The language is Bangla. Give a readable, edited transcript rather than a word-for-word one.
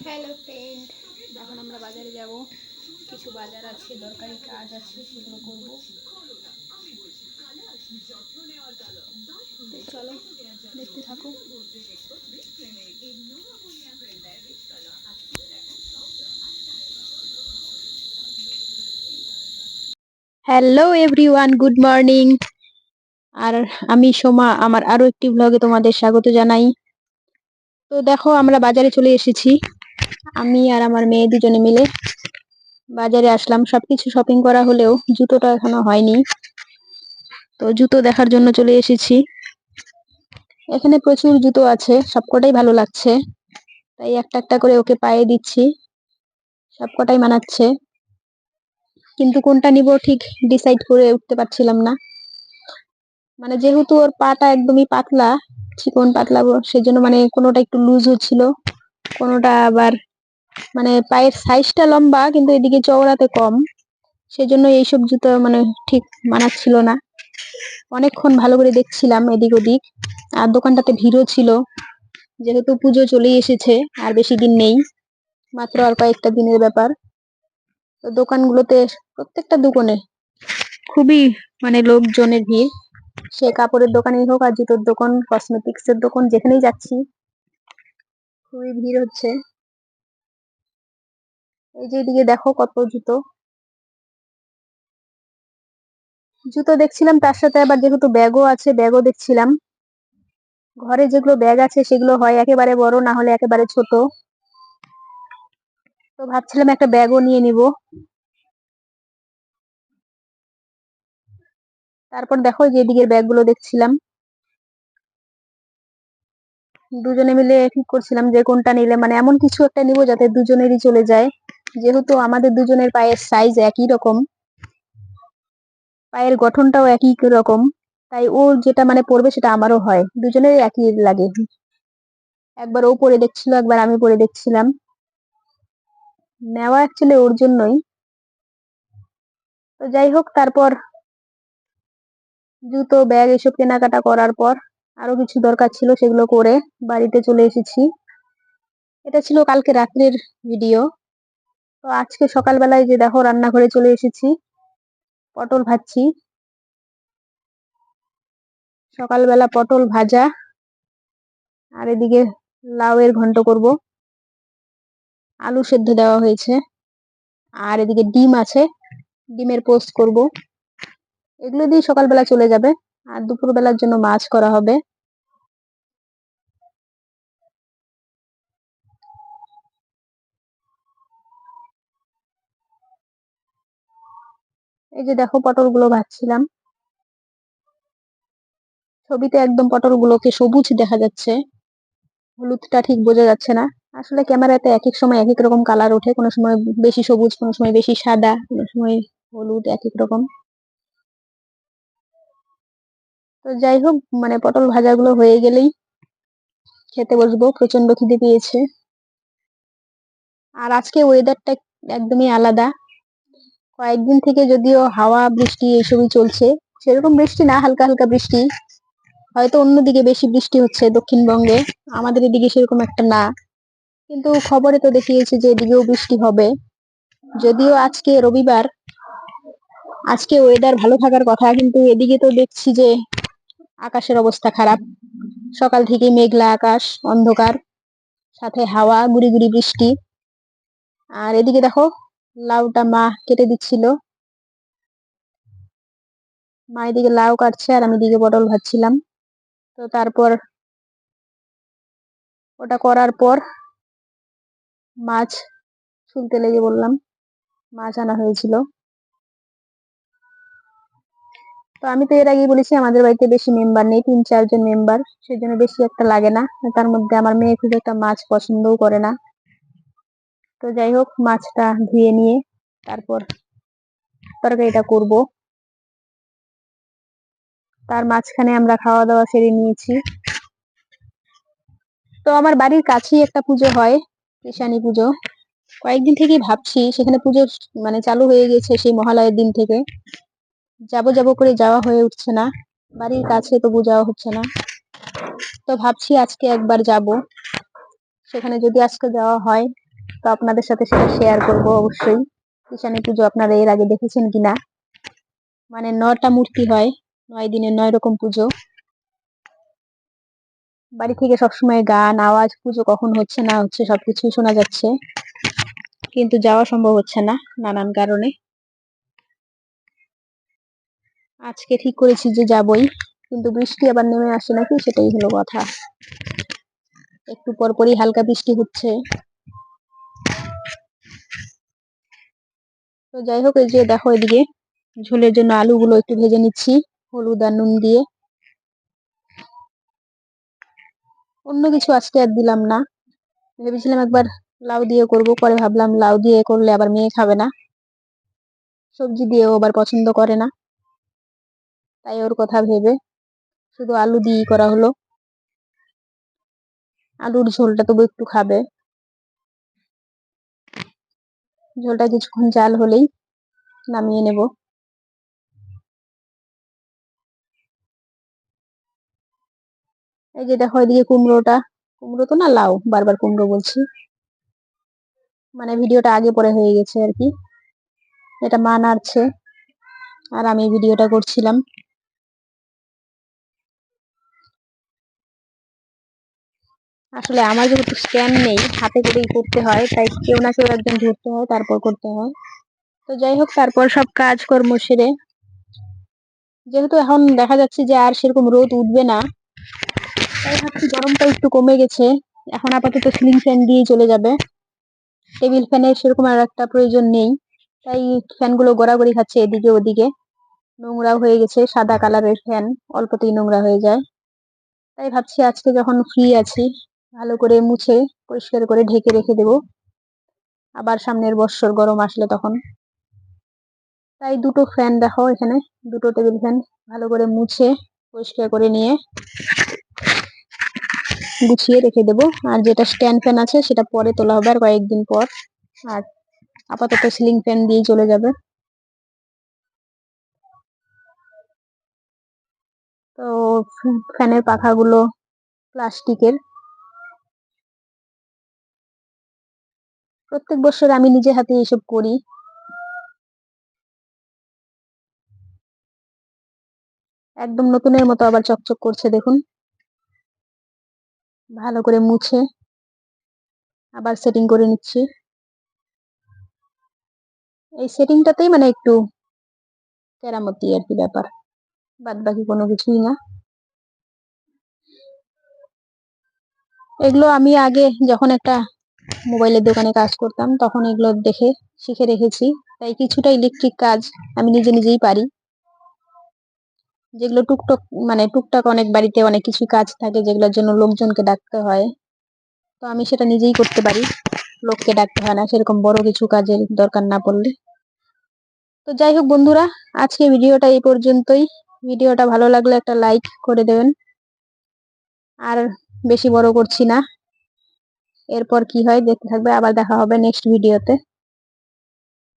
হ্যালো ফ্রেন্ড, এখন আমরা বাজারে যাব। কিছু বাজার আছে, দরকারি কাজ আছে, সেগুলো করব। চলো দেখতে থাকো। Hello everyone, good morning. আর আমি সোমা, আমার আরো একটি ব্লগে তোমাদের স্বাগত জানাই। তো দেখো, আমরা বাজারে চলে এসেছি। আমি আর আমার মেয়ে দুজনে মিলে বাজারে আসলাম। সবকিছু শপিং করা হলেও জুতোটা এখনো হয়নি, তো জুতো দেখার জন্য চলে এসেছি। এখানে প্রচুর জুতো আছে, সবকটাই ভালো লাগছে, তাই একটা একটা করে ওকে পায়ে দিচ্ছি। সবকটাই মানাচ্ছে, কিন্তু কোনটা নিব ঠিক ডিসাইড করে উঠতে পারছিলাম না। মানে যেহেতু ওর পাটা একদমই পাতলা, চিকন পাতলা, সেজন্য মানে কোনোটা একটু লুজ হচ্ছিল, কোনোটা আবার মানে পায়ের সাইজটা লম্বা কিন্তু এদিকে চওড়াতে কম, সেজন্য এইসব জুতো মানে ঠিক মানাচ্ছিল না। অনেকক্ষণ ভালো করে দেখছিলাম এদিক ওদিক, আর দোকানটাতে ভিড়ও ছিল, যেহেতু পুজো চলেই এসেছে, আর বেশি দিন নেই, মাত্র আর কয়েকটা দিনের ব্যাপার। তো দোকানগুলোতে, প্রত্যেকটা দোকানে খুবই মানে লোকজনের ভিড়। সে কাপড়ের দোকানেই হোক আর জুতোর দোকান, কসমেটিক্স এর দোকান, যেখানেই যাচ্ছি খুবই ভিড় হচ্ছে। এই যে এদিকে দেখো কত জুতো জুতো দেখছিলাম, তার সাথে আবার যেহেতু ব্যাগও আছে, ব্যাগও দেখছিলাম। ঘরে যেগুলো ব্যাগ আছে সেগুলো হয় একেবারে বড়, না হলে একেবারে ছোট। তো ভাবছিলাম একটা ব্যাগও নিয়ে নিব। তারপর দেখো যে এদিকের ব্যাগগুলো দেখছিলাম, দুজনে মিলে ঠিক করছিলাম যে কোনটা নিলে, মানে এমন কিছু একটা নিব যাতে দুজনেরই চলে যায়। যেহেতু আমাদের দুজনের পায়ের সাইজ একই রকম, পায়ের গঠনটাও একই রকম, তাই ও যেটা মানে পরবে সেটা আমারও হয়, দুজনের একই লাগে। একবার ও পরে দেখছিল, একবার আমি পরে দেখছিলাম। নেওয়া অ্যাকচুয়ালি ওর জন্যই। তো যাই হোক, তারপর জুতো ব্যাগ এসব কেনাকাটা করার পর আরো কিছু দরকার ছিল, সেগুলো করে বাড়িতে চলে এসেছি। এটা ছিল কালকে রাত্রের ভিডিও। তো আজকে সকালবেলায় যে দেখো রান্নাঘরে চলে এসেছি, পটল ভাজছি। সকালবেলা পটল ভাজা, আর এদিকে লাউয়ের ঘন্ট করব, আলু সেদ্ধ দেওয়া হয়েছে, আর এদিকে ডিম আছে, ডিমের পোস্ট করব। এগুলো দিয়ে সকালবেলা চলে যাবে, আর দুপুরবেলার জন্য মাছ করা হবে। এই যে দেখো পটলগুলো ভাজছিলাম। ছবিতে একদম পটলগুলোকে সবুজ দেখা যাচ্ছে, হলুদটা ঠিক বোঝা যাচ্ছে না। আসলে ক্যামেরাতে এক এক সময় এক এক রকম কালার ওঠে, কোনো সময় বেশি সবুজ, কোনো সময় বেশি সাদা, কোনো সময় হলুদ, এক এক রকম। তো যাই হোক, মানে পটল ভাজাগুলো হয়ে গেলেই খেতে বসবো, প্রচন্ড খিদে পেয়েছে। আর আজকে ওয়েদারটা একদমই আলাদা। কয়েকদিন থেকে যদিও হাওয়া বৃষ্টি এইসবই চলছে, সেরকম বৃষ্টি না, হালকা হালকা বৃষ্টি। হয়তো অন্যদিকে বেশি বৃষ্টি হচ্ছে দক্ষিণবঙ্গে, আমাদের এদিকে সেরকম একটা না। কিন্তু খবরে তো দেখিয়েছে যে এদিকেও বৃষ্টি হবে। যদিও আজকে রবিবার, আজকে ওয়েদার ভালো থাকার কথা, কিন্তু এদিকে তো দেখছি যে আকাশের অবস্থা খারাপ। সকাল থেকে মেঘলা আকাশ, অন্ধকার, সাথে হাওয়া, গুড়ি গুড়ি বৃষ্টি। আর এদিকে দেখো লাউটা মা কেটে দিচ্ছিল, মা এদিকে লাউ কাটছে আর আমি দিকে পটল ভাজছিলাম। তো তারপর ওটা করার পর মাছ ছুলতে লেগে বললাম, মাছ আনা হয়েছিল। তো আমি তো এর আগেই বলেছি আমাদের বাড়িতে বেশি মেম্বার নেই, 3-4 জন মেম্বার, সেজন্য বেশি একটা লাগে না। তার মধ্যে আমার মেয়ে খুব একটা মাছ পছন্দও করে না। তো যাই হোক, মাছটা ধুয়ে নিয়ে তারপর তরকারিটা করব। তার মাঝখানে আমরা খাওয়া দাওয়া সেরে নিয়েছি। তো আমার বাড়ির কাছেই একটা পুজো হয়, ঈশানী পুজো। কয়েকদিন থেকেই ভাবছি, সেখানে পুজো মানে চালু হয়ে গেছে সেই মহালয়ের দিন থেকে, যাবো যাবো করে যাওয়া হয়ে উঠছে না। বাড়ির কাছে তবু যাওয়া হচ্ছে না। তো ভাবছি আজকে একবার যাব, সেখানে যদি আজকে যাওয়া হয় তো আপনাদের সাথে সেটা শেয়ার করব অবশ্যই। ঈশানী পুজো আপনারা এর আগে দেখেছেন কিনা। মানে 9টা মূর্তি হয়, 9 দিনে 9 রকম পুজো। বাড়ি থেকে সবসময় গান আওয়াজ, পুজো কখন হচ্ছে না হচ্ছে সবকিছুই শোনা যাচ্ছে, কিন্তু যাওয়া সম্ভব হচ্ছে না নানান কারণে। আজকে ঠিক করেছি যে যাবই, কিন্তু বৃষ্টি আবার নেমে আসে নাকি, সেটাই হলো কথা। একটু পরপরই হালকা বৃষ্টি হচ্ছে। তো যাই হোক, এই যে দেখো এদিকে ঝোলের জন্য আলুগুলো একটু ভেজে নিচ্ছি হলুদ আর নুন দিয়ে। অন্য কিছু আজকে আর দিলাম না, ভেবেছিলাম একবার লাউ দিয়ে করব, পরে ভাবলাম লাউ দিয়ে করলে আবার মেয়ে খাবে না, সবজি দিয়েও আবার পছন্দ করে না, তাই ওর কথা ভেবে শুধু আলু দিয়েই করা হলো। আলুর ঝোলটা তবু একটু খাবে। ঝোলটা কিছুক্ষণ জাল হলেই নামিয়ে নেব। এই যে দেখো এদিকে কুমড়োটা, কুমড়ো তো না লাউ, বারবার কুমড়ো বলছি, মানে ভিডিওটা আগে পরে হয়ে গেছে আর কি। এটা মা নাড়ছে আর আমি ভিডিওটা করছিলাম। আসলে আমার যেহেতু স্ট্যান্ড নেই, হাতে করেই করতে হয়, তাই কেউ না কেউ একজন ধরতে হয়, তারপর করতে হয়। তো যাই হোক, তারপর সব কাজ কর্ম সেরে, যেহেতু এখন দেখা যাচ্ছে যে আর সেরকম রোদ উঠবে না, তাই ভাবছি গরমটা একটু কমে গেছে, এখন আপাতত সিলিং ফ্যান দিয়ে চলে যাবে। টেবিল ফ্যানের সেরকম আর একটা প্রয়োজন নেই, তাই ফ্যানগুলো গড়াগড়ি খাচ্ছে এদিকে ওদিকে, নোংরা হয়ে গেছে, সাদা কালারের ফ্যান, অল্পতেই নোংরা হয়ে যায়। তাই ভাবছি আজকে যখন ফ্রি আছি, ভালো করে মুছে পরিষ্কার করে ঢেকে রেখে দেব, আবার সামনের বছর গরম আসলে তখন। তাই দুটো ফ্যান দেখো এখানে, দুটো টেবিল ফ্যান ভালো করে মুছে পরিষ্কার করে নিয়ে গুছিয়ে রেখে দেব। আর যেটা স্ট্যান্ড ফ্যান আছে সেটা পরে তোলা হবে আর কয়েকদিন পর, আর আপাতত সিলিং ফ্যান দিয়ে চলে যাবে। তো ফ্যানের পাখাগুলো প্লাস্টিকের। প্রত্যেক বছর আমি নিজে হাতে এসব করি। একদম নতুনের মতো আবার চকচক করছে দেখুন। ভালো করে মুছে আবার সেটিং করে নিচ্ছি। এই সেটিংটাতেই মানে একটু কেরামতি আর কি ব্যাপার, বাদ বাকি কোনো কিছুই না। এগুলো আমি আগে যখন একটা মোবাইলের দোকানে কাজ করতাম তখন এগুলো দেখে শিখে রেখেছি, তাই কিছুটা ইলেকট্রিক কাজ আমি নিজে নিজেই পারি। যেগুলো টুকটাক মানে টুকটাক অনেক বাড়িতে অনেক কিছু কাজ থাকে যেগুলোর জন্য লোকজনকে ডাকতে হয়, তো আমি সেটা নিজেই করতে পারি, লোককে ডাকতে হয় না সেরকম বড় কিছু কাজের দরকার না পড়লে। তো যাই হোক বন্ধুরা, আজকে ভিডিওটা এই পর্যন্তই। ভিডিওটা ভালো লাগলে একটা লাইক করে দেবেন, আর বেশি বড় করছি না, এরপর কি হয় দেখতে থাকবে, আবার দেখা হবে নেক্সট ভিডিওতে।